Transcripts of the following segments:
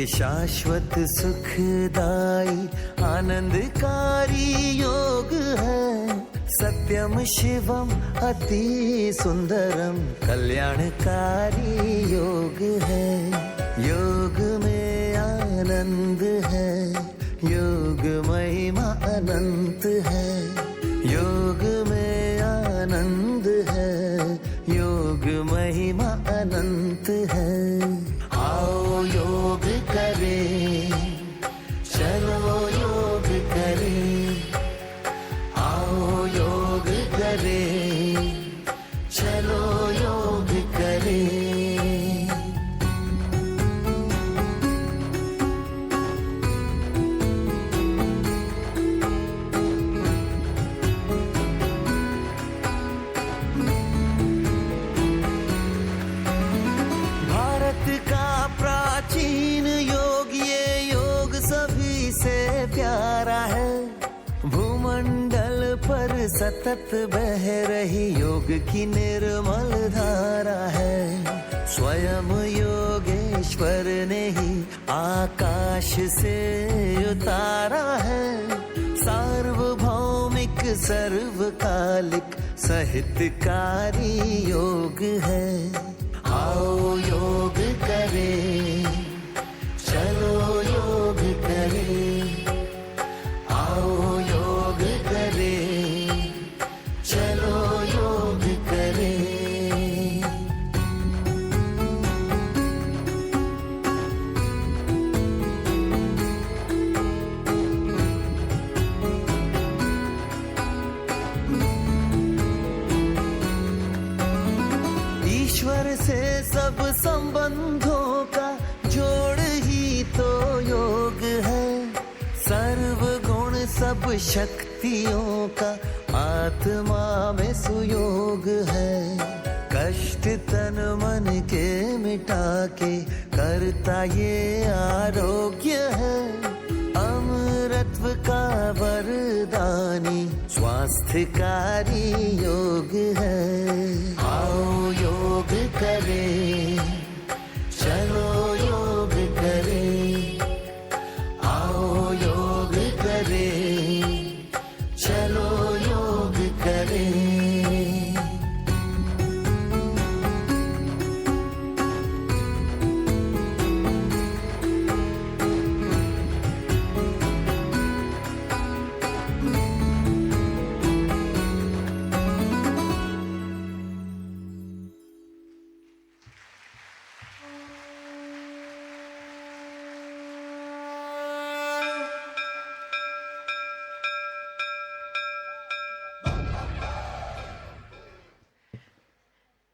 शाश्वत सुखदाई आनंदकारी योग है। सत्यम शिवम अति सुंदरम कल्याणकारी योग है। योग में आनंद है, योग महिमा अनंत है। योग में आनंद है, योग महिमा अनंत है। आओ योग करें, चलो योग करें। आओ योग करें, चलो योग करें। प्यारा है भूमंडल पर सतत बह रही योग की निर्मल धारा है। स्वयं योगेश्वर ने ही आकाश से उतारा है। सार्वभौमिक सर्वकालिक सहितकारी योग है। आओ योग करें, चलो योग करें। आओ योग करें, चलो योग करें। ईश्वर से सब संबंधों का जोड़ ही तो योग है। सर्व गुण सब शक्तियों का आत्मा में सुयोग है। कष्ट तन मन के मिटा के करता ये आरोग्य है। अमरत्व का वरदानी स्वास्थ्यकारी योग है। आओ योग करें, चलो योग करें। आओ योग करें, चलो योग करें।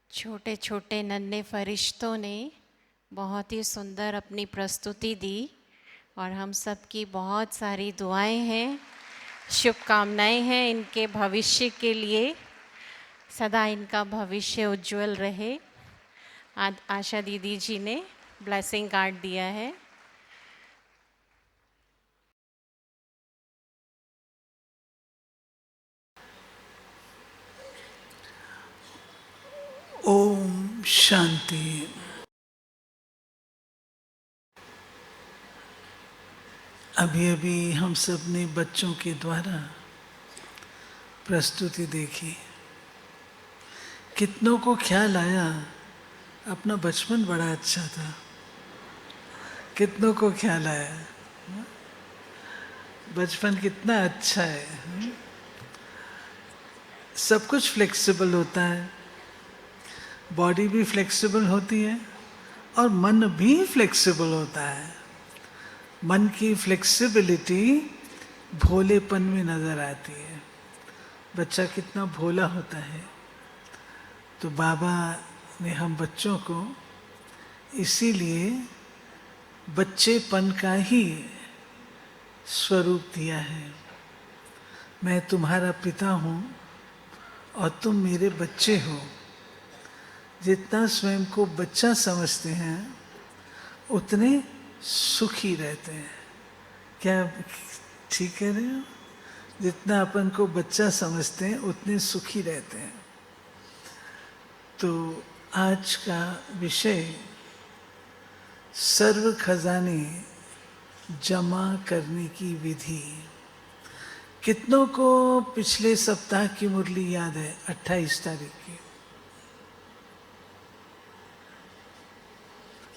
छोटे छोटे नन्हे फरिश्तों ने बहुत ही सुंदर अपनी प्रस्तुति दी और हम सब की बहुत सारी दुआएं हैं, शुभकामनाएं हैं इनके भविष्य के लिए। सदा इनका भविष्य उज्जवल रहे। आज आशा दीदी जी ने ब्लेसिंग कार्ड दिया है। ओम शांति। अभी अभी हम सब ने बच्चों के द्वारा प्रस्तुति देखी। कितनों को ख्याल आया अपना बचपन बड़ा अच्छा था। कितनों को ख्याल आया बचपन कितना अच्छा है। सब कुछ फ्लेक्सिबल होता है, बॉडी भी फ्लेक्सिबल होती है और मन भी फ्लेक्सिबल होता है। मन की फ्लेक्सिबिलिटी भोलेपन में नज़र आती है। बच्चा कितना भोला होता है। तो बाबा ने हम बच्चों को इसीलिए बच्चेपन का ही स्वरूप दिया है। मैं तुम्हारा पिता हूँ और तुम मेरे बच्चे हो। जितना स्वयं को बच्चा समझते हैं उतने सुखी रहते हैं। क्या ठीक कह रहे हो? जितना अपन को बच्चा समझते हैं उतने सुखी रहते हैं। तो आज का विषय सर्व खजाने जमा करने की विधि। कितनों को पिछले सप्ताह की मुरली याद है? 28 तारीख की।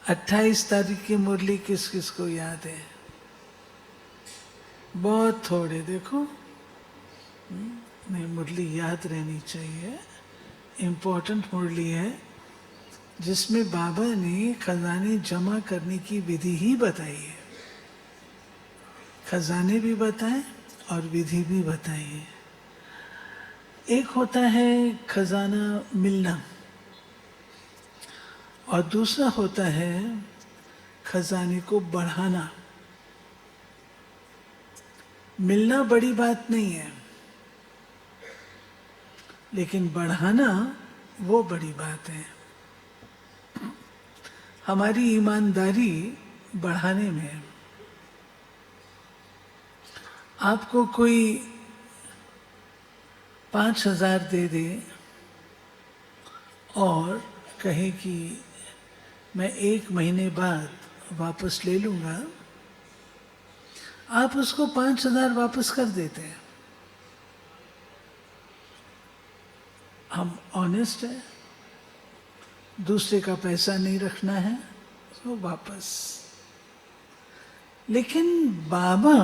28 तारीख की मुरली किस किस को याद है? बहुत थोड़े, देखो। नहीं, मुरली याद रहनी चाहिए। इम्पोर्टेंट मुरली है जिसमें बाबा ने खजाने जमा करने की विधि ही बताई है। खजाने भी बताए और विधि भी बताई है। एक होता है खजाना मिलना और दूसरा होता है खजाने को बढ़ाना। मिलना बड़ी बात नहीं है, लेकिन बढ़ाना वो बड़ी बात है। हमारी ईमानदारी बढ़ाने में है। आपको कोई 5,000 दे दे और कहे कि मैं 1 महीने बाद वापस ले लूँगा, आप उसको 5,000 वापस कर देते हैं। हम ऑनेस्ट है, दूसरे का पैसा नहीं रखना है तो वापस। लेकिन बाबा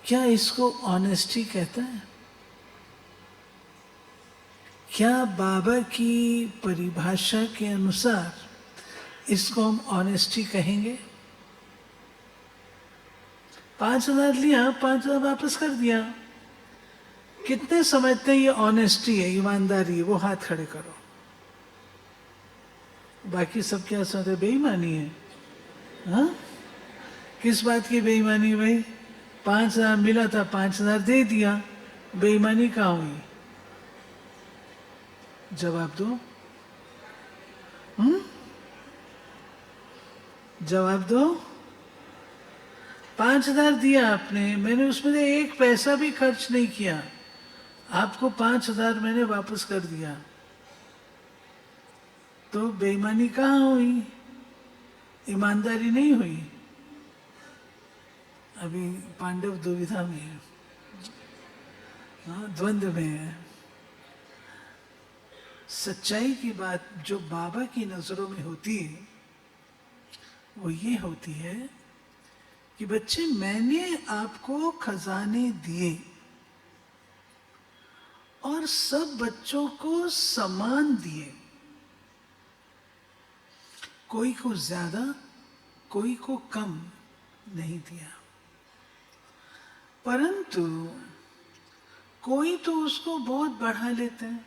क्या इसको ऑनेस्टी कहता है? क्या बाबा की परिभाषा के अनुसार इसको हम ऑनेस्टी कहेंगे? 5,000 लिया, 5,000 वापस कर दिया। कितने समझते हैं ये ऑनेस्टी है, ईमानदारी है? वो हाथ खड़े करो। बाकी सब क्या समझते? बेईमानी है। हाँ, किस बात की बेईमानी भाई? 5,000 मिला था, 5,000 दे दिया, बेईमानी कहाँ हुई? जवाब दो। जवाब दो। 5,000 दिया आपने, मैंने उसमें से 1 पैसा भी खर्च नहीं किया, आपको 5,000 मैंने वापस कर दिया, तो बेईमानी कहाँ हुई? ईमानदारी नहीं हुई। अभी पांडव दुविधा में है, हाँ, द्वंद्व में है। सच्चाई की बात जो बाबा की नजरों में होती है वो ये होती है कि बच्चे, मैंने आपको खजाने दिए और सब बच्चों को समान दिए। कोई को ज्यादा, कोई को कम नहीं दिया, परंतु कोई तो उसको बहुत बढ़ा लेते हैं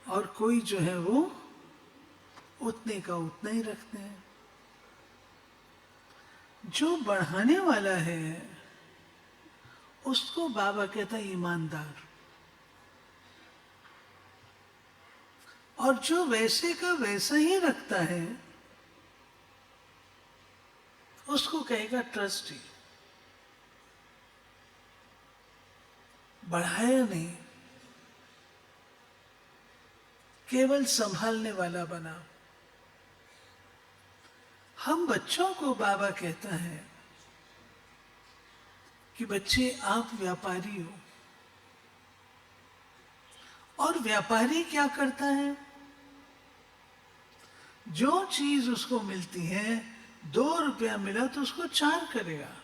और कोई जो है वो उतने का उतना ही रखते हैं। जो बढ़ाने वाला है उसको बाबा कहता है ईमानदार, और जो वैसे का वैसा ही रखता है उसको कहेगा ट्रस्टी। बढ़ाया नहीं, केवल संभालने वाला बना। हम बच्चों को बाबा कहता है कि बच्चे, आप व्यापारी हो। और व्यापारी क्या करता है? जो चीज उसको मिलती है, 2 रुपया मिला तो उसको 4 करेगा,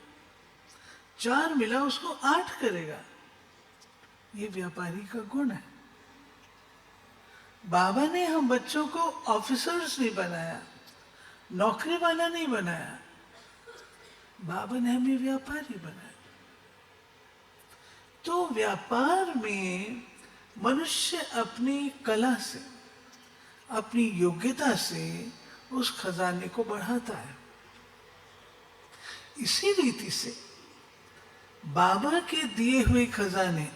4 मिला उसको 8 करेगा। ये व्यापारी का गुण है। बाबा ने हम बच्चों को ऑफिसर्स नहीं बनाया, नौकरी वाला नहीं बनाया, बाबा ने हमें व्यापारी बनाया। तो व्यापार में मनुष्य अपनी कला से, अपनी योग्यता से उस खजाने को बढ़ाता है। इसी रीति से बाबा के दिए हुए खजाने,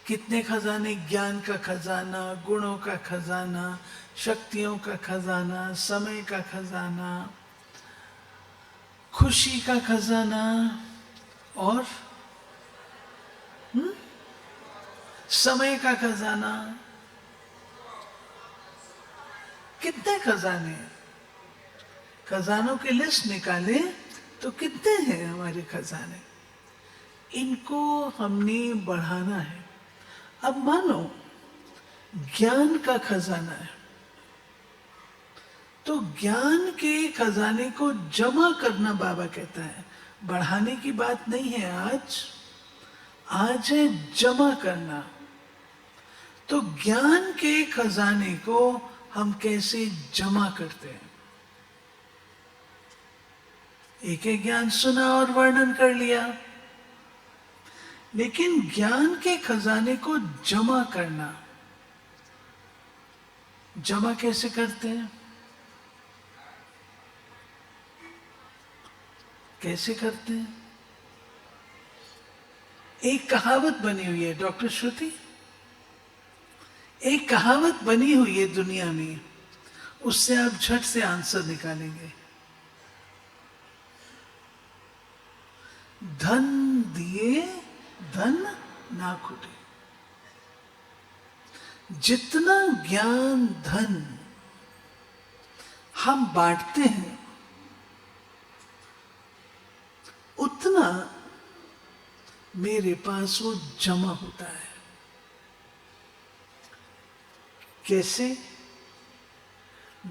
कितने खजाने? ज्ञान का खजाना, गुणों का खजाना, शक्तियों का खजाना, समय का खजाना, खुशी का खजाना और समय का खजाना, कितने खजाने हैं? खजानों की लिस्ट निकाले तो कितने हैं हमारे खजाने? इनको हमने बढ़ाना है। अब मानो ज्ञान का खजाना है, तो ज्ञान के खजाने को जमा करना बाबा कहता है। बढ़ाने की बात नहीं है आज है जमा करना। तो ज्ञान के खजाने को हम कैसे जमा करते हैं? एक एक ज्ञान सुना और वर्णन कर लिया, लेकिन ज्ञान के खजाने को जमा करना, जमा कैसे करते हैं? कैसे करते हैं? एक कहावत बनी हुई है डॉक्टर श्रुति, एक कहावत बनी हुई है दुनिया में, उससे आप झट से आंसर निकालेंगे। धन दिए धन ना खुटे। जितना ज्ञान धन हम बांटते हैं, उतना मेरे पास वो जमा होता है। कैसे?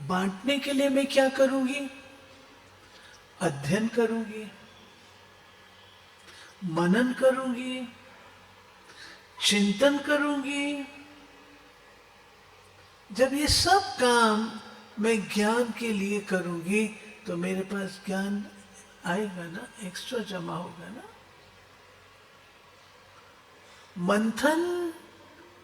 बांटने के लिए मैं क्या करूंगी? अध्ययन करूंगी, मनन करूंगी, चिंतन करूंगी। जब ये सब काम मैं ज्ञान के लिए करूंगी तो मेरे पास ज्ञान आएगा ना, एक्स्ट्रा जमा होगा ना। मंथन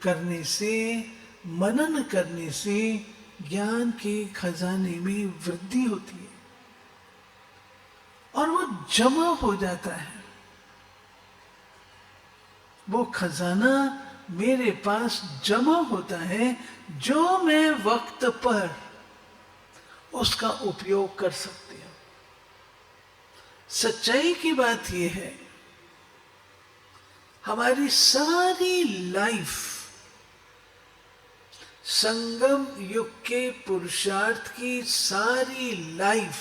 करने से, मनन करने से ज्ञान के खजाने में वृद्धि होती है और वो जमा हो जाता है। वो खजाना मेरे पास जमा होता है जो मैं वक्त पर उसका उपयोग कर सकती हूं। सच्चाई की बात यह है, हमारी सारी लाइफ संगम युग के पुरुषार्थ की सारी लाइफ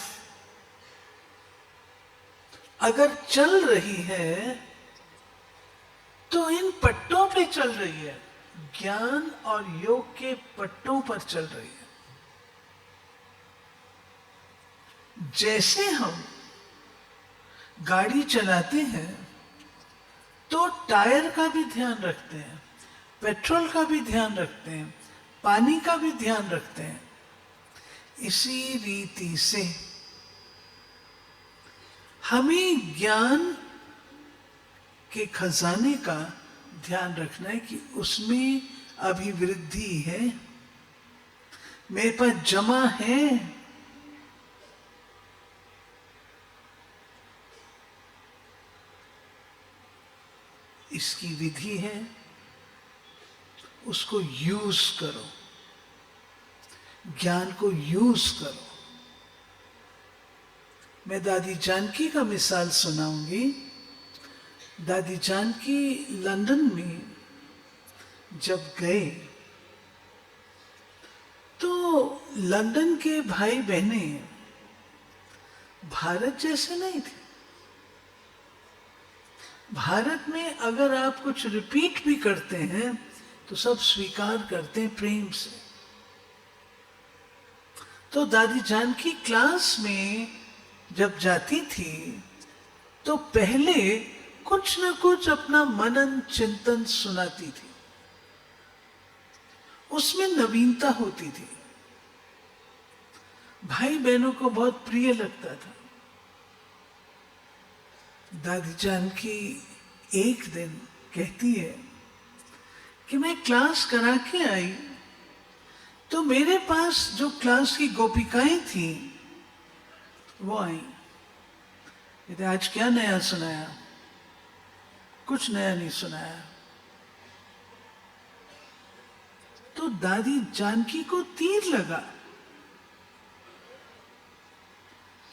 अगर चल रही है तो इन पट्टों पे चल रही है, ज्ञान और योग के पट्टों पर चल रही है। जैसे हम गाड़ी चलाते हैं तो टायर का भी ध्यान रखते हैं, पेट्रोल का भी ध्यान रखते हैं, पानी का भी ध्यान रखते हैं। इसी रीति से हमें ज्ञान के खजाने का ध्यान रखना है कि उसमें अभिवृद्धि है, मेरे पास जमा है। इसकी विधि है, उसको यूज करो, ज्ञान को यूज करो। मैं दादी जानकी का मिसाल सुनाऊंगी। दादी जानकी लंदन में जब गए तो लंदन के भाई बहने भारत जैसे नहीं थे। भारत में अगर आप कुछ रिपीट भी करते हैं तो सब स्वीकार करते हैं प्रेम से। तो दादी जानकी क्लास में जब जाती थी तो पहले कुछ न कुछ अपना मनन चिंतन सुनाती थी, उसमें नवीनता होती थी, भाई बहनों को बहुत प्रिय लगता था। दादी जानकी एक दिन कहती है कि मैं क्लास करा के आई तो मेरे पास जो क्लास की गोपिकाएं थी वो आई। कहते आज क्या नया सुनाया? कुछ नया नहीं सुनाया। तो दादी जानकी को तीर लगा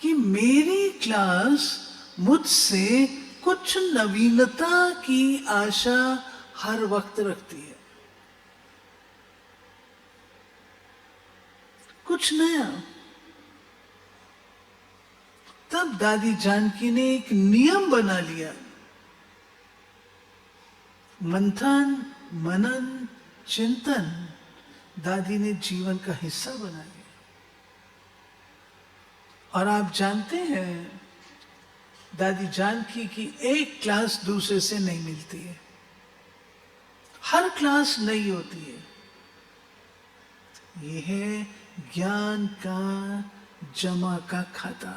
कि मेरी क्लास मुझसे कुछ नवीनता की आशा हर वक्त रखती है। कुछ नया। तब दादी जानकी ने एक नियम बना लिया, मंथन मनन चिंतन दादी ने जीवन का हिस्सा बना लिया। और आप जानते हैं दादी जानकी की एक क्लास दूसरे से नहीं मिलती है, हर क्लास नई होती है। यह है ज्ञान का जमा का खाता।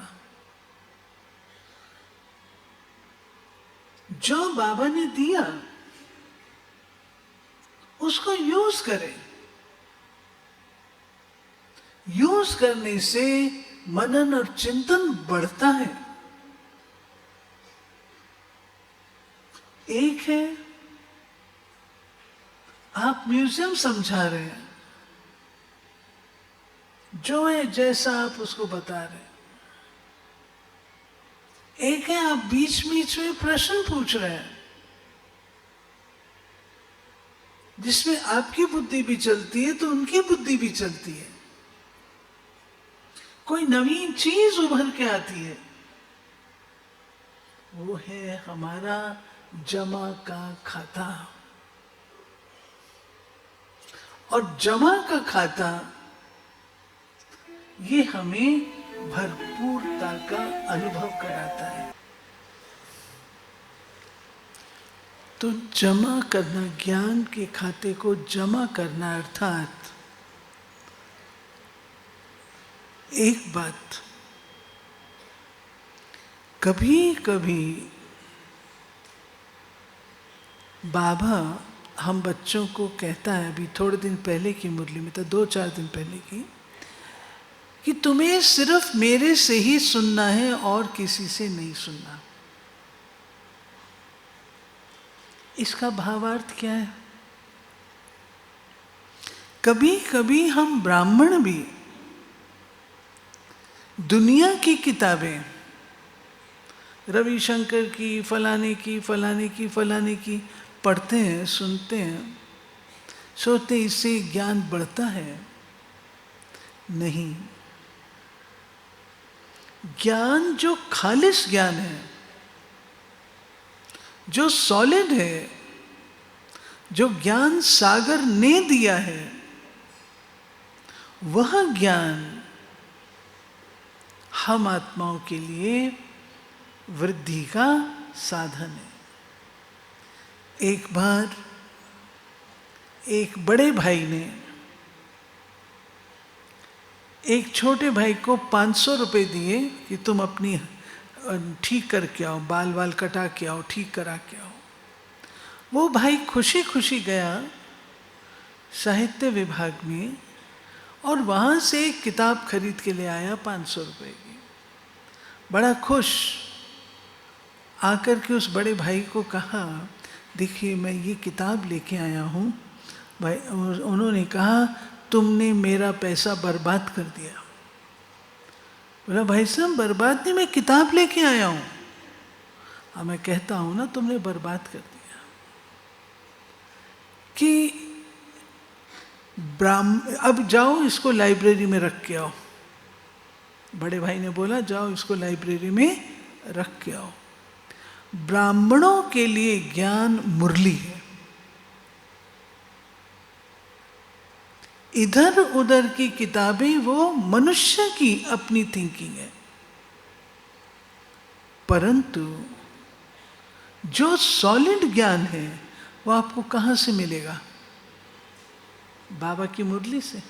जो बाबा ने दिया उसको यूज करें। यूज करने से मनन और चिंतन बढ़ता है। एक है आप म्यूजियम समझा रहे हैं, जो है जैसा आप उसको बता रहे हैं। एक है आप बीच बीच में प्रश्न पूछ रहे हैं, जिसमें आपकी बुद्धि भी चलती है तो उनकी बुद्धि भी चलती है, कोई नवीन चीज उभर के आती है। वो है हमारा जमा का खाता। और जमा का खाता ये हमें भरपूरता का अनुभव कराता है। तो जमा करना, ज्ञान के खाते को जमा करना, अर्थात एक बात, कभी कभी बाबा हम बच्चों को कहता है, अभी थोड़े दिन पहले की मुरली में था, 2-4 दिन पहले की, कि तुम्हें सिर्फ मेरे से ही सुनना है और किसी से नहीं सुनना। इसका भावार्थ क्या है? कभी कभी हम ब्राह्मण भी दुनिया की किताबें, रविशंकर की, फलाने की, फलाने की, फलाने की पढ़ते हैं, सुनते हैं, सोचते हैं इससे ज्ञान बढ़ता है। नहीं, ज्ञान जो खालिस ज्ञान है, जो सॉलिड है, जो ज्ञान सागर ने दिया है, वह ज्ञान हम आत्माओं के लिए वृद्धि का साधन है। एक बार एक बड़े भाई ने एक छोटे भाई को 500 रुपए दिए कि तुम अपनी ठीक करके आओ, बाल वाल कटा के आओ, ठीक करा के आओ। वो भाई खुशी खुशी गया साहित्य विभाग में और वहाँ से एक किताब खरीद के ले आया 500 रुपए की। बड़ा खुश आकर के उस बड़े भाई को कहा, देखिए मैं ये किताब लेके आया हूँ। भाई उन्होंने कहा तुमने मेरा पैसा बर्बाद कर दिया। बोला भाई साहब बर्बाद नहीं, मैं किताब लेके आया हूँ। हाँ मैं कहता हूँ ना तुमने बर्बाद कर दिया। कि अब जाओ इसको लाइब्रेरी में रख के आओ। बड़े भाई ने बोला जाओ इसको लाइब्रेरी में रख के आओ। ब्राह्मणों के लिए ज्ञान मुरली है, इधर उधर की किताबें वो मनुष्य की अपनी थिंकिंग है। परंतु जो सॉलिड ज्ञान है वो आपको कहाँ से मिलेगा? बाबा की मुरली से।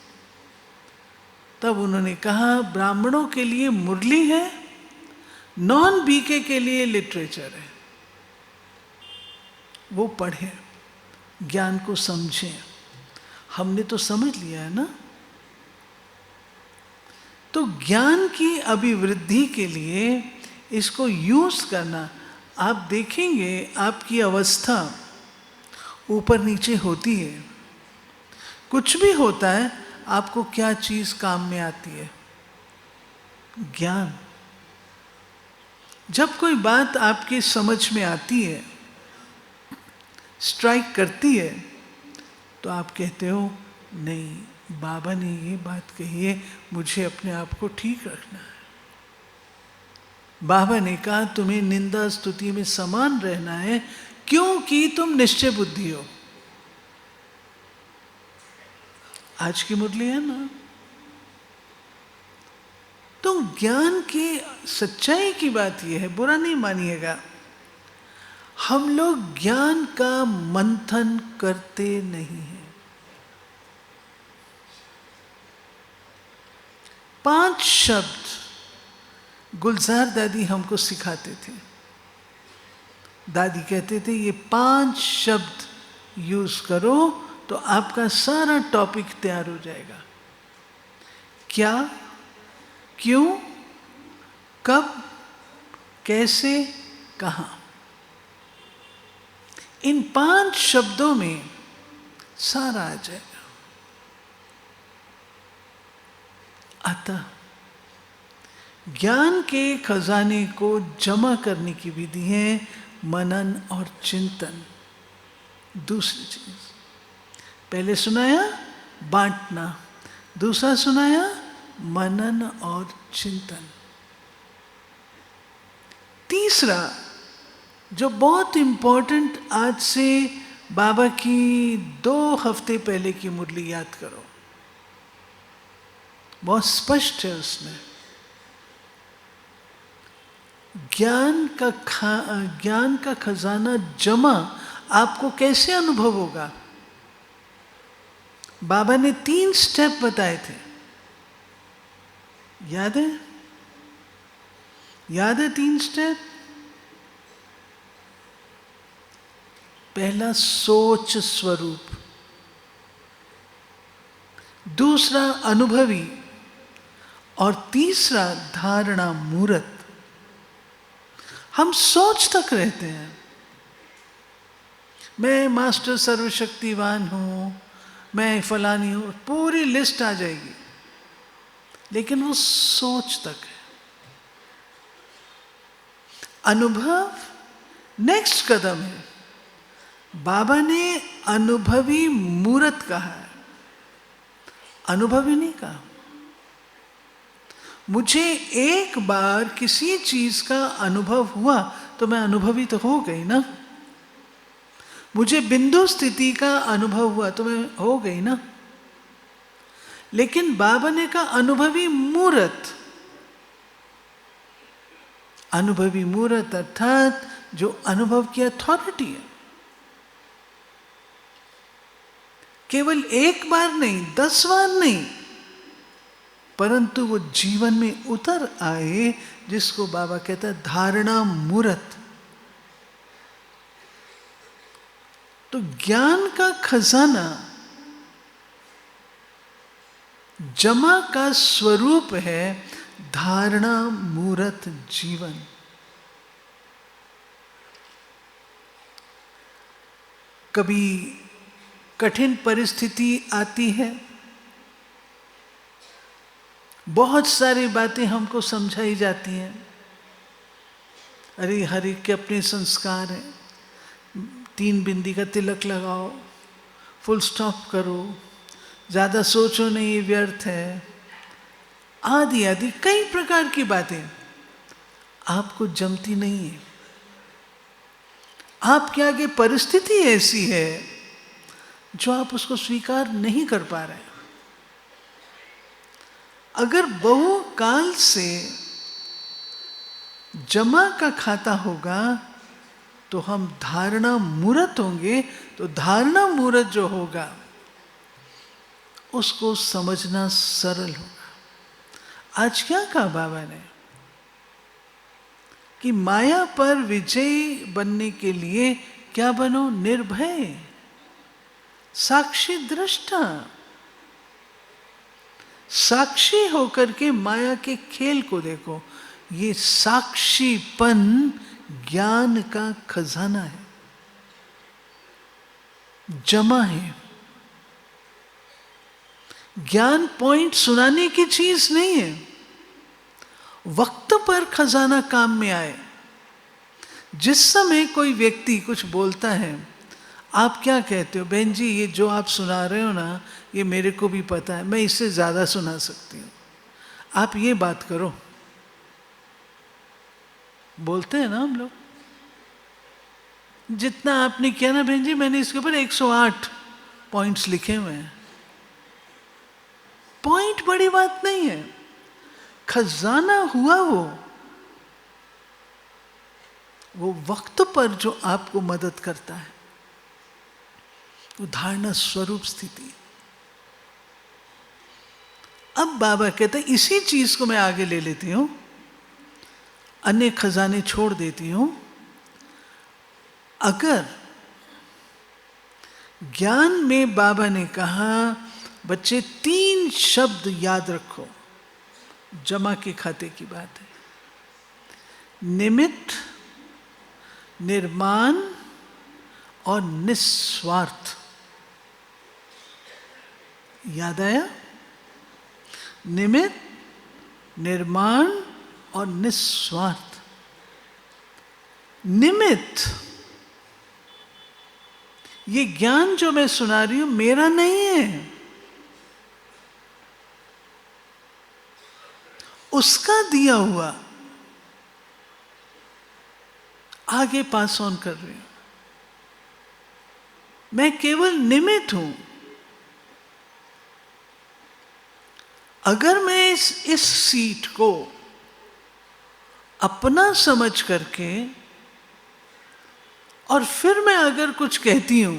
तब उन्होंने कहा ब्राह्मणों के लिए मुरली है, नॉन बीके के लिए लिटरेचर है। वो पढ़ें, ज्ञान को समझें। हमने तो समझ लिया है ना। तो ज्ञान की अभिवृद्धि के लिए इसको यूज करना। आप देखेंगे आपकी अवस्था ऊपर नीचे होती है, कुछ भी होता है, आपको क्या चीज काम में आती है? ज्ञान। जब कोई बात आपकी समझ में आती है, स्ट्राइक करती है, तो आप कहते हो नहीं बाबा ने ये बात कही है, मुझे अपने आप को ठीक रखना है। बाबा ने कहा तुम्हें निंदा स्तुति में समान रहना है, क्योंकि तुम निश्चय बुद्धि हो। आज की मुरली है ना, तो ज्ञान की सच्चाई की बात यह है, बुरा नहीं मानिएगा, हम लोग ज्ञान का मंथन करते नहीं हैं। 5 शब्द गुलजार दादी हमको सिखाते थे। दादी कहते थे ये 5 शब्द यूज करो तो आपका सारा टॉपिक तैयार हो जाएगा। क्या, क्यों, कब, कैसे, कहां। इन 5 शब्दों में सारा आ जाएगा। अतः ज्ञान के खजाने को जमा करने की विधि है मनन और चिंतन। दूसरी चीज पहले सुनाया बांटना, दूसरा सुनाया मनन और चिंतन। तीसरा जो बहुत इंपॉर्टेंट, आज से बाबा की 2 हफ्ते पहले की मुरली याद करो, बहुत स्पष्ट है उसमें। ज्ञान का खजाना जमा आपको कैसे अनुभव होगा? बाबा ने 3 स्टेप बताए थे, याद है? याद है 3 स्टेप? पहला सोच स्वरूप, दूसरा अनुभवी, और तीसरा धारणा मूर्त। हम सोच तक रहते हैं, मैं मास्टर सर्वशक्तिवान हूं, मैं फलानी हूं, पूरी लिस्ट आ जाएगी, लेकिन वो सोच तक है। अनुभव नेक्स्ट कदम है। बाबा ने अनुभवी मूर्त कहा है, अनुभवी नहीं कहा। मुझे एक बार किसी चीज का अनुभव हुआ तो मैं अनुभवी तो हो गई ना। मुझे बिंदु स्थिति का अनुभव हुआ तो मैं हो गई ना। लेकिन बाबा ने कहा अनुभवी मूर्त। अनुभवी मूर्त अर्थात जो अनुभव की अथॉरिटी है, केवल एक बार नहीं, 10 बार नहीं, परंतु वो जीवन में उतर आए, जिसको बाबा कहता है धारणा मूर्त। तो ज्ञान का खजाना जमा का स्वरूप है धारणा मूर्त जीवन। कभी कठिन परिस्थिति आती है, बहुत सारी बातें हमको समझाई जाती हैं, अरे हर एक के अपने संस्कार हैं, 3 बिंदी का तिलक लगाओ, फुल स्टॉप करो, ज़्यादा सोचो नहीं, ये व्यर्थ है, आदि आदि कई प्रकार की बातें आपको जमती नहीं है। आपके आगे परिस्थिति ऐसी है जो आप उसको स्वीकार नहीं कर पा रहे। अगर बहुकाल से जमा का खाता होगा तो हम धारणा मूर्त होंगे, तो धारणा मूर्त जो होगा उसको समझना सरल होगा। आज क्या कहा बाबा ने कि माया पर विजयी बनने के लिए क्या बनो? निर्भय, साक्षी दृष्टा। साक्षी होकर के माया के खेल को देखो। ये साक्षीपन ज्ञान का खजाना है, जमा है। ज्ञान पॉइंट सुनाने की चीज नहीं है, वक्त पर खजाना काम में आए। जिस समय कोई व्यक्ति कुछ बोलता है, आप क्या कहते हो? बहन जी, ये जो आप सुना रहे हो ना, ये मेरे को भी पता है, मैं इससे ज़्यादा सुना सकती हूँ, आप ये बात करो। बोलते हैं ना हम लोग। जितना आपने किया ना बहन जी, मैंने इसके ऊपर 108 पॉइंट्स लिखे हुए हैं। पॉइंट बड़ी बात नहीं है, खजाना हुआ वो वक्त पर जो आपको मदद करता है, वो धारणा स्वरूप स्थिति। अब बाबा कहते हैं इसी चीज को मैं आगे ले लेती हूं, अन्य खजाने छोड़ देती हूं। अगर ज्ञान में बाबा ने कहा बच्चे 3 शब्द याद रखो, जमा के खाते की बात है, निमित्त, निर्माण और निस्वार्थ। याद आया? निमित्त, निर्माण और निस्वार्थ। निमित्त, ये ज्ञान जो मैं सुना रही हूं मेरा नहीं है, उसका दिया हुआ, आगे पास ऑन कर रही हूं। मैं केवल निमित्त हूं। अगर मैं इस सीट को अपना समझ करके और फिर मैं अगर कुछ कहती हूं,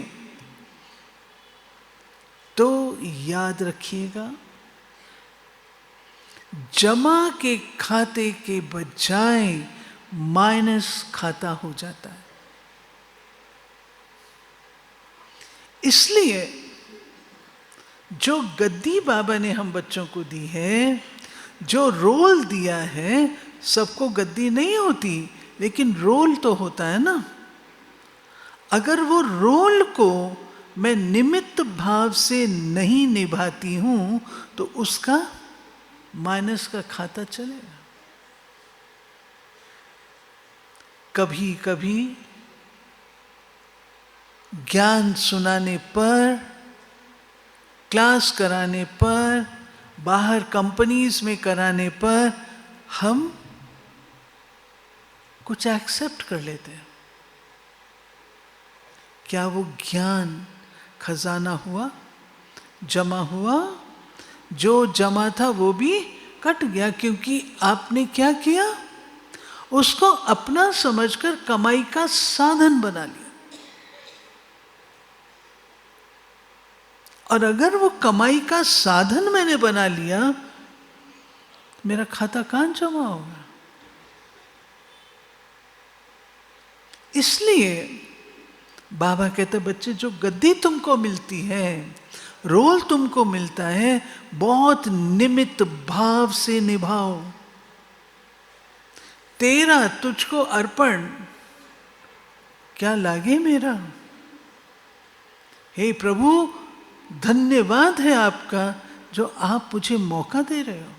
तो याद रखिएगा, जमा के खाते के बजाय माइनस खाता हो जाता है। इसलिए जो गद्दी बाबा ने हम बच्चों को दी है, जो रोल दिया है, सबको गद्दी नहीं होती, लेकिन रोल तो होता है ना। अगर वो रोल को मैं निमित्त भाव से नहीं निभाती हूं, तो उसका माइनस का खाता चलेगा। कभी कभी ज्ञान सुनाने पर, क्लास कराने पर, बाहर कंपनीज में कराने पर हम कुछ एक्सेप्ट कर लेते हैं। क्या वो ज्ञान खजाना हुआ, जमा हुआ? जो जमा था वो भी कट गया, क्योंकि आपने क्या किया? उसको अपना समझकर कमाई का साधन बना लिया। और अगर वो कमाई का साधन मैंने बना लिया, मेरा खाता कहां जमा होगा? इसलिए बाबा कहते बच्चे, जो गद्दी तुमको मिलती है, रोल तुमको मिलता है, बहुत निमित्त भाव से निभाओ। तेरा तुझको अर्पण क्या लागे मेरा। हे प्रभु, धन्यवाद है आपका जो आप मुझे मौका दे रहे हो।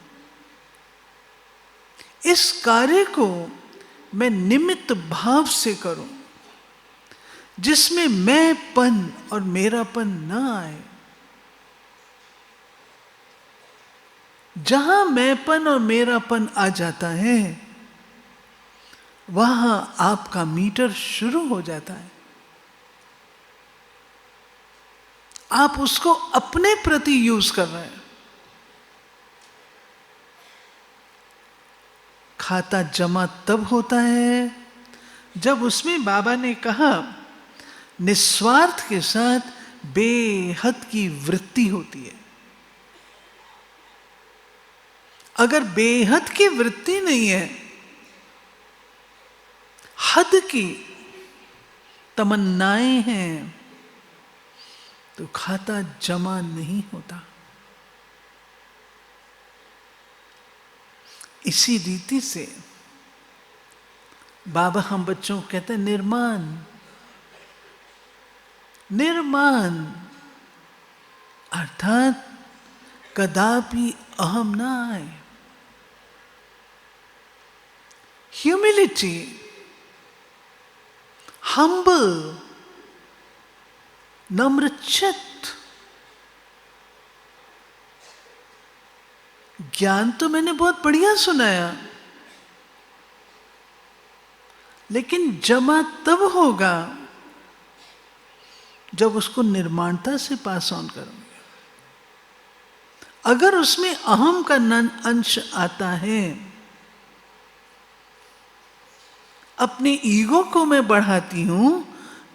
इस कार्य को मैं निमित्त भाव से करूं, जिसमें मैंपन और मेरापन ना आए। जहां मैंपन और मेरापन आ जाता है, वहां आपका मीटर शुरू हो जाता है। आप उसको अपने प्रति यूज कर रहे हैं। खाता जमा तब होता है जब उसमें बाबा ने कहा निस्वार्थ के साथ बेहद की वृत्ति होती है। अगर बेहद की वृत्ति नहीं है, हद की तमन्नाएं हैं, तो खाता जमा नहीं होता। इसी रीति से बाबा हम बच्चों को कहते हैं निर्माण। निर्माण अर्थात कदापि अहम ना आए। Humility, humble, नम्रचित्त। ज्ञान तो मैंने बहुत बढ़िया सुनाया, लेकिन जमा तब होगा जब उसको निर्माणता से पास ऑन करूंगे। अगर उसमें अहम का अंश आता है, अपने ईगो को मैं बढ़ाती हूं,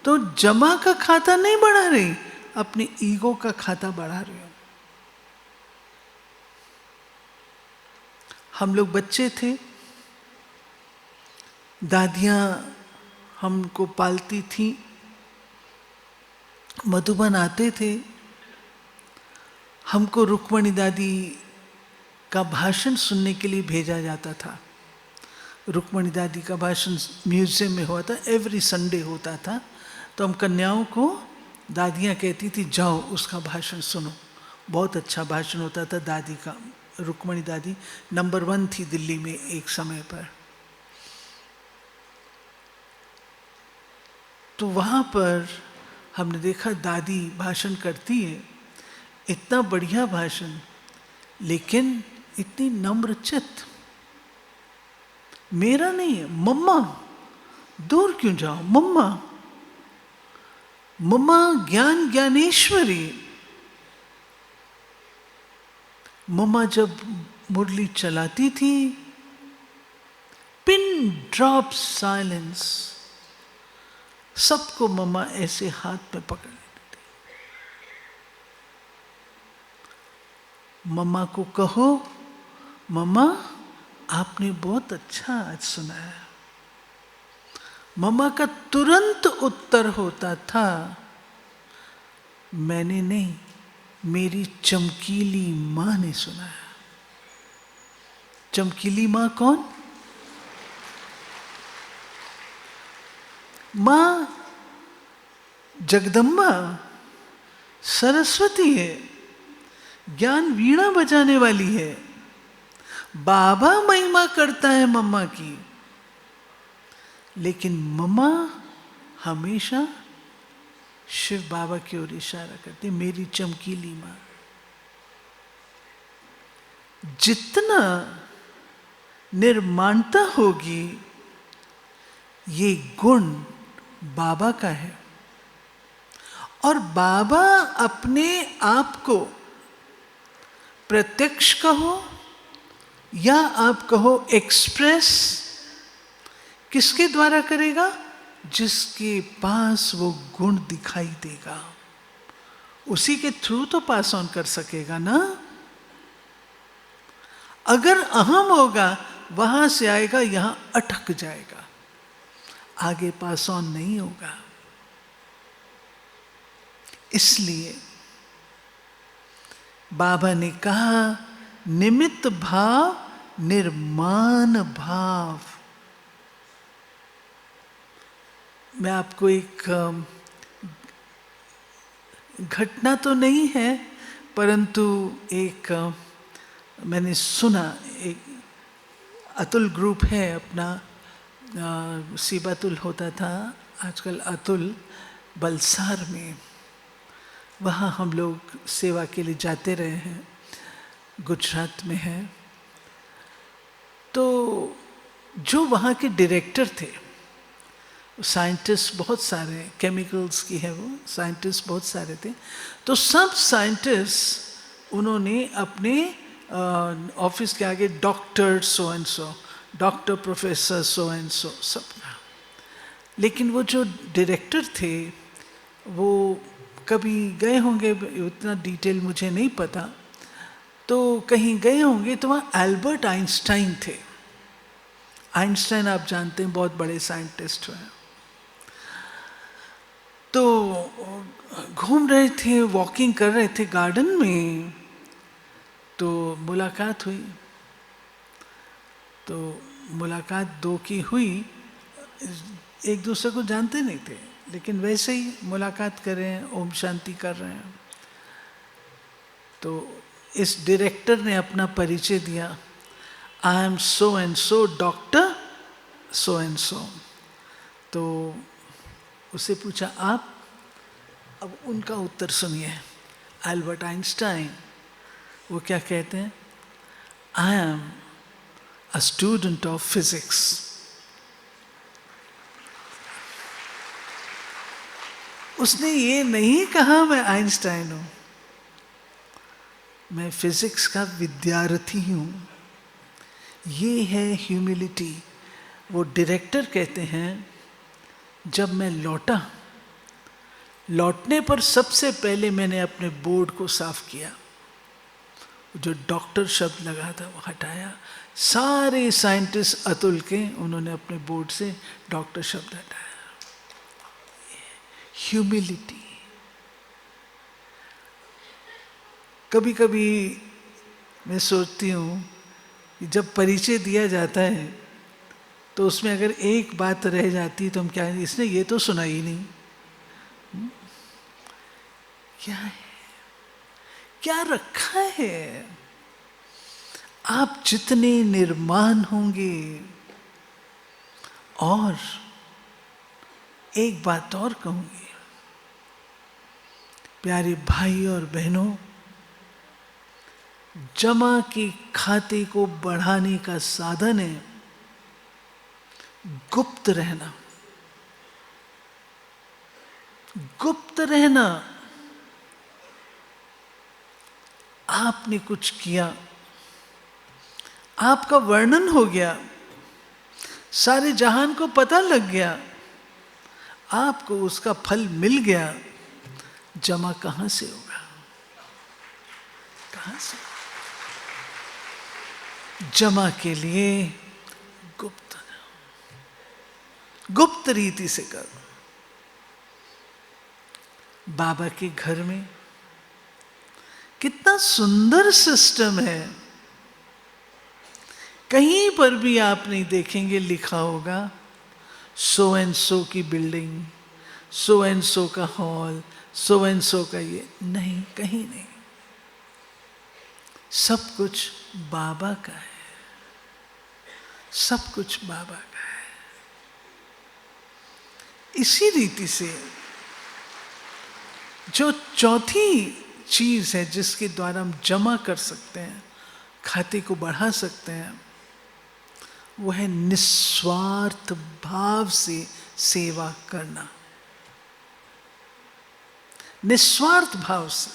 तो जमा का खाता नहीं बढ़ा रही, अपने ईगो का खाता बढ़ा रही हूं। हम लोग बच्चे थे, दादियां हमको पालती थी, मधुबन आते थे, हमको रुक्मणी दादी का भाषण सुनने के लिए भेजा जाता था। रुक्मणी दादी का भाषण म्यूजियम में हुआ था, एवरी संडे होता था। तो हम कन्याओं को दादियाँ कहती थी जाओ उसका भाषण सुनो, बहुत अच्छा भाषण होता था दादी का। रुक्मणी दादी नंबर 1 थी दिल्ली में एक समय पर। तो वहाँ पर हमने देखा दादी भाषण करती है, इतना बढ़िया भाषण, लेकिन इतनी नम्रचित्त। मेरा नहीं है, मम्मा दूर क्यों जाओ, मम्मा मम्मा ज्ञान ज्ञानेश्वरी। मम्मा जब मुरली चलाती थी, पिन ड्रॉप साइलेंस, सबको मम्मा ऐसे हाथ में पकड़ लेती थी। मम्मा को कहो मम्मा आपने बहुत अच्छा आज सुनाया। मम्मा का तुरंत उत्तर होता था, मैंने नहीं, मेरी चमकीली माँ ने सुनाया। चमकीली माँ कौन? माँ जगदम्बा सरस्वती है, ज्ञान वीणा बजाने वाली है। बाबा महिमा करता है मम्मा की, लेकिन मम्मा हमेशा शिव बाबा की ओर इशारा करती, मेरी चमकीली माँ। जितना निर्माणता होगी, ये गुण बाबा का है। और बाबा अपने आप को प्रत्यक्ष कहो या आप कहो एक्सप्रेस, किसके द्वारा करेगा? जिसके पास वो गुण दिखाई देगा, उसी के थ्रू तो पास ऑन कर सकेगा ना। अगर अहम होगा, वहां से आएगा, यहां अटक जाएगा, आगे पास ऑन नहीं होगा। इसलिए बाबा ने कहा, निमित्त भाव निर्माण भाव। मैं आपको एक घटना तो नहीं है, परंतु एक मैंने सुना, एक अतुल ग्रुप है अपना, सीबातुल होता था, आजकल अतुल बलसार में, वहाँ हम लोग सेवा के लिए जाते रहे हैं, गुजरात में है। तो जो वहाँ के डायरेक्टर थे, साइंटिस्ट बहुत सारे, केमिकल्स की है वो, साइंटिस्ट बहुत सारे थे। तो सब साइंटिस्ट उन्होंने अपने ऑफिस के आगे doctor so and so, doctor professor so and so, सब। लेकिन वो जो डायरेक्टर थे वो कभी गए होंगे, उतना डिटेल मुझे नहीं पता, तो कहीं गए होंगे तो वहाँ एल्बर्ट आइंस्टाइन थे। आइंस्टाइन आप जानते हैं, बहुत बड़े साइंटिस्ट हैं। तो घूम रहे थे, वॉकिंग कर रहे थे गार्डन में, तो मुलाकात हुई। तो मुलाकात दो की हुई, एक दूसरे को जानते नहीं थे, लेकिन वैसे ही मुलाकात कर रहे हैं, ओम शांति कर रहे हैं। तो इस डायरेक्टर ने अपना परिचय दिया, I am so and so, doctor so and so. तो उससे पूछा आप? अब उनका उत्तर सुनिए। एल्बर्ट आइंस्टाइन वो क्या कहते हैं? I am a student of physics. उसने ये नहीं कहा मैं आइंस्टाइन हूं, मैं फिजिक्स का विद्यार्थी हूं। ये है ह्यूमिलिटी। वो डायरेक्टर कहते हैं, जब मैं लौटने पर सबसे पहले मैंने अपने बोर्ड को साफ किया, जो डॉक्टर शब्द लगा था वो हटाया। सारे साइंटिस्ट अतुल के, उन्होंने अपने बोर्ड से डॉक्टर शब्द हटाया। ह्यूमिलिटी। कभी कभी मैं सोचती हूँ कि जब परिचय दिया जाता है तो उसमें अगर एक बात रह जाती तो हम क्या, इसने ये तो सुना ही नहीं। क्या है, क्या रखा है? आप जितने निर्माण होंगे। और एक बात और कहूंगी, प्यारे भाई और बहनों, जमा के खाते को बढ़ाने का साधन है गुप्त रहना। गुप्त रहना। आपने कुछ किया, आपका वर्णन हो गया, सारे जहान को पता लग गया, आपको उसका फल मिल गया। जमा कहां से होगा? कहां से? जमा के लिए गुप्त रीति से करो। बाबा के घर में कितना सुंदर सिस्टम है। कहीं पर भी आप नहीं देखेंगे लिखा होगा सो एंड सो की बिल्डिंग, सो एंड सो का हॉल, सो एंड सो का ये, नहीं, कहीं नहीं। सब कुछ बाबा का है। सब कुछ बाबा का है। इसी रीति से जो चौथी चीज है जिसके द्वारा हम जमा कर सकते हैं, खाते को बढ़ा सकते हैं, वो है निस्वार्थ भाव से सेवा करना। निस्वार्थ भाव से।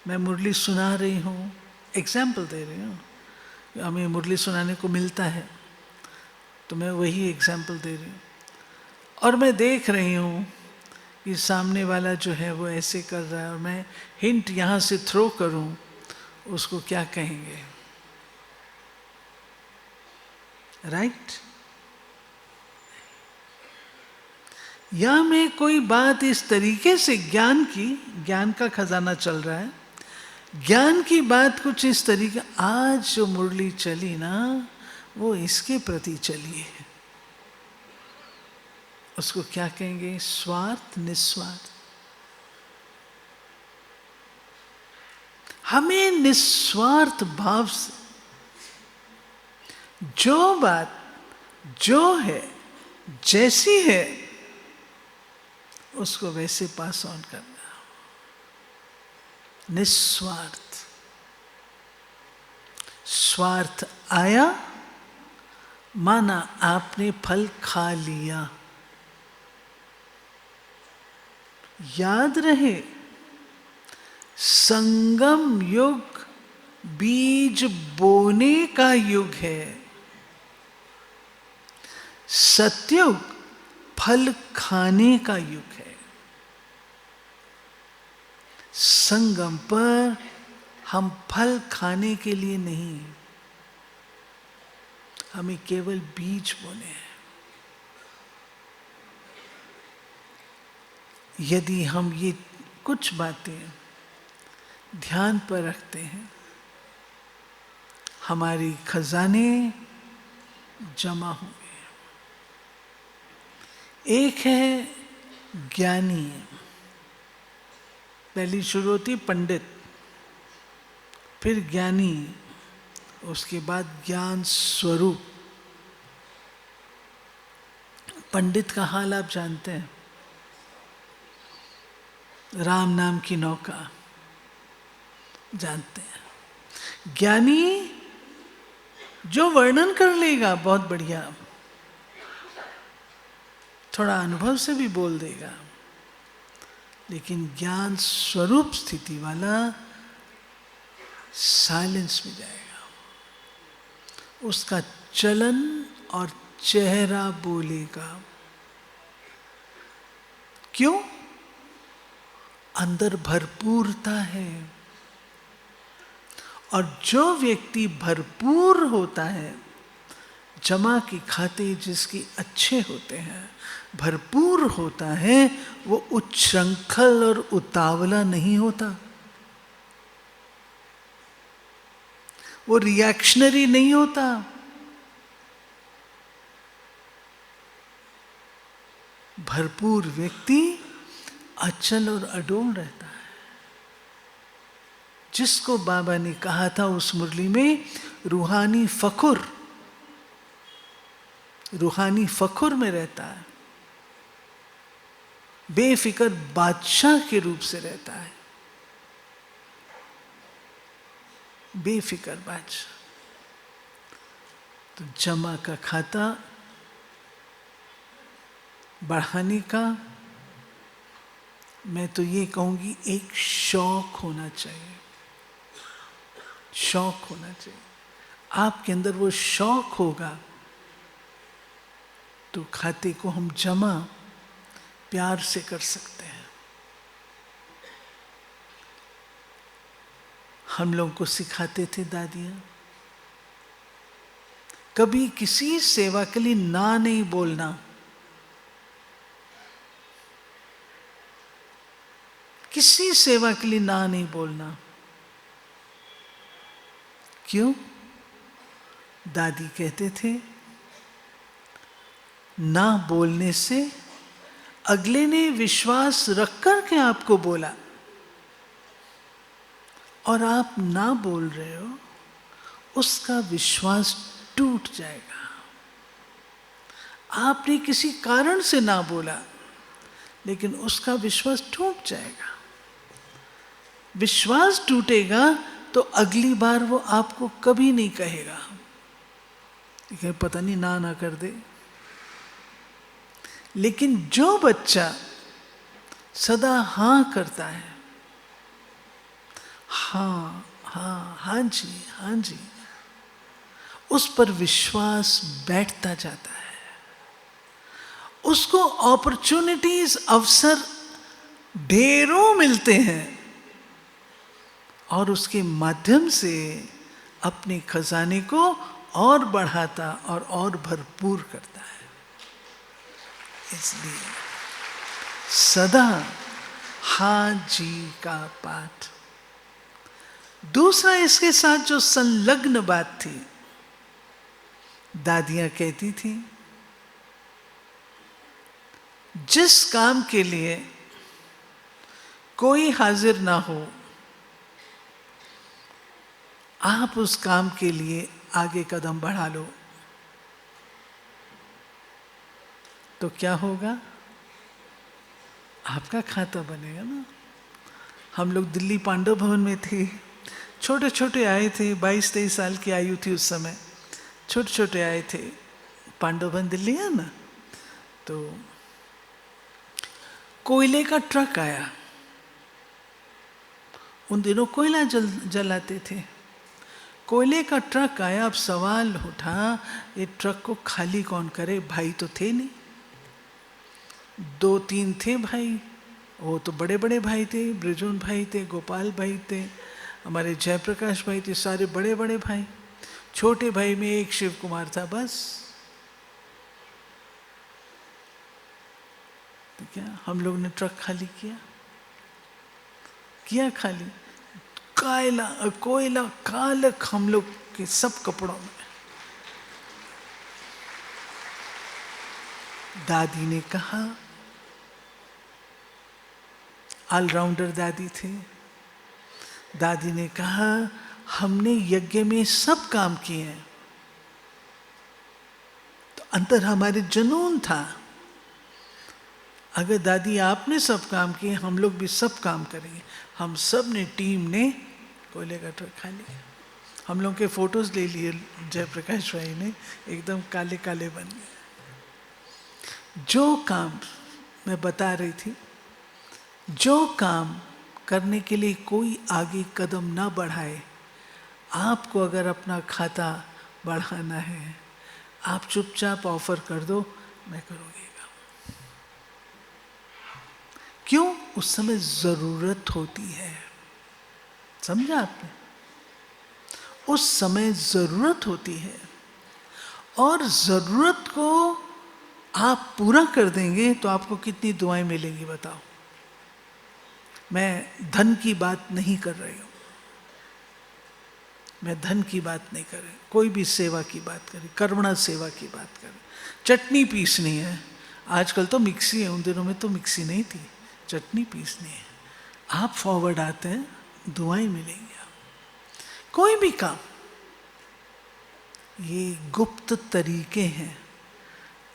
मैं मुरली सुना रही हूं, एग्जाम्पल दे रही हूं, हमें मुरली सुनाने को मिलता है तो मैं वही एग्जाम्पल दे रही हूं। और मैं देख रही हूं कि सामने वाला जो है वो ऐसे कर रहा है, और मैं हिंट यहां से थ्रो करूं, उसको क्या कहेंगे? राइट? या मैं कोई बात इस तरीके से ज्ञान का खजाना चल रहा है, ज्ञान की बात कुछ इस तरीके, आज जो मुरली चली ना वो इसके प्रति चली है, उसको क्या कहेंगे? स्वार्थ, निस्वार्थ। हमें निस्वार्थ भाव से जो बात जो है, जैसी है, उसको वैसे पास ऑन करना। निस्वार्थ। स्वार्थ आया, माना आपने फल खा लिया। याद रहे, संगम युग बीज बोने का युग है। सतयुग फल खाने का युग है। संगम पर हम फल खाने के लिए नहीं, हमें केवल बीज बोने हैं। यदि हम ये कुछ बातें ध्यान पर रखते हैं, हमारी खजाने जमा होंगे। एक है ज्ञानी, पहली शुरू होती पंडित, फिर ज्ञानी, उसके बाद ज्ञान स्वरूप। पंडित का हाल आप जानते हैं, राम नाम की नौका जानते हैं। ज्ञानी जो वर्णन कर लेगा बहुत बढ़िया, थोड़ा अनुभव से भी बोल देगा, लेकिन ज्ञान स्वरूप स्थिति वाला साइलेंस में जाएगा। उसका चलन और चेहरा बोलेगा। क्यों? अंदर भरपूरता है। और जो व्यक्ति भरपूर होता है, जमा के खाते जिसके अच्छे होते हैं, भरपूर होता है, वो उच्छृंखल और उतावला नहीं होता, वो रिएक्शनरी नहीं होता। भरपूर व्यक्ति अचल और अडोल रहता है। जिसको बाबा ने कहा था उस मुरली में, रूहानी फखुर, रूहानी फखुर में रहता है, बेफिक्र बादशाह के रूप से रहता है, बेफिक्र बादशाह। तो जमा का खाता बढ़ाने का, मैं तो ये कहूंगी, एक शौक होना चाहिए। शौक होना चाहिए। आपके अंदर वो शौक होगा तो खाते को हम जमा प्यार से कर सकते हैं। हम लोगों को सिखाते थे दादियां, कभी किसी सेवा के लिए ना नहीं बोलना। किसी सेवा के लिए ना नहीं बोलना। क्यों? दादी कहते थे, ना बोलने से अगले ने विश्वास रख कर के आपको बोला और आप ना बोल रहे हो, उसका विश्वास टूट जाएगा। आपने किसी कारण से ना बोला, लेकिन उसका विश्वास टूट जाएगा। विश्वास टूटेगा तो अगली बार वो आपको कभी नहीं कहेगा कि पता नहीं ना कर दे। लेकिन जो बच्चा सदा हाँ करता है, हाँ हाँ, हाँ जी, हाँ जी, उस पर विश्वास बैठता जाता है। उसको अपॉर्चुनिटीज, अवसर ढेरों मिलते हैं और उसके माध्यम से अपने खजाने को और बढ़ाता और भरपूर करता है। इसलिए सदा हाँ जी का पाठ। दूसरा, इसके साथ जो संलग्न बात थी, दादियां कहती थी, जिस काम के लिए कोई हाजिर ना हो, आप उस काम के लिए आगे कदम बढ़ा लो, तो क्या होगा? आपका खाता बनेगा ना। हम लोग दिल्ली पांडव भवन में थे, छोटे छोटे आए थे, 22-23 साल की आयु थी उस समय, छोटे छोटे आए थे। पांडव भवन दिल्ली है ना, तो कोयले का ट्रक आया। उन दिनों कोयला जलाते थे। कोयले का ट्रक आया। अब सवाल उठा, ये ट्रक को खाली कौन करे? भाई तो थे नहीं, 2-3 थे भाई। वो तो बड़े बड़े भाई थे, ब्रिजोन भाई थे, गोपाल भाई थे, हमारे जयप्रकाश भाई थे, सारे बड़े बड़े भाई। छोटे भाई में एक शिव कुमार था बस। तो क्या हम लोग ने ट्रक खाली किया खाली। कोयला कालक हम लोग के सब कपड़ों में। दादी ने कहा, ऑलराउंडर दादी थे, दादी ने कहा, हमने यज्ञ में सब काम किए हैं। तो अंदर हमारे जुनून था, अगर दादी आपने सब काम किए, हम लोग भी सब काम करेंगे। हम सब ने, टीम ने कोयले का ट्रक खा लिया। हम लोग के फोटोज ले लिए जयप्रकाश भाई ने, एकदम काले काले बन गए। जो काम मैं बता रही थी, जो काम करने के लिए कोई आगे कदम ना बढ़ाए, आपको अगर अपना खाता बढ़ाना है, आप चुपचाप ऑफर कर दो, मैं करूँगी काम। क्यों? उस समय जरूरत होती है। समझा आपने? उस समय जरूरत होती है, और जरूरत को आप पूरा कर देंगे तो आपको कितनी दुआएं मिलेंगी बताओ। मैं धन की बात नहीं कर रही हूं, मैं धन की बात नहीं कर रही, कोई भी सेवा की बात करें, करुणा सेवा की बात करें। चटनी पीसनी है, आजकल तो मिक्सी है, उन दिनों में तो मिक्सी नहीं थी, चटनी पीसनी है, आप फॉरवर्ड आते हैं, दुआएं मिलेंगी। कोई भी काम, ये गुप्त तरीके हैं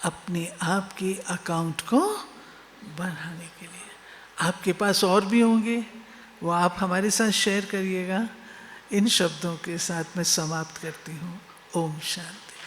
अपने आप के अकाउंट को बढ़ाने के लिए। आपके पास और भी होंगे, वो आप हमारे साथ शेयर करिएगा। इन शब्दों के साथ मैं समाप्त करती हूँ। ओम शांति।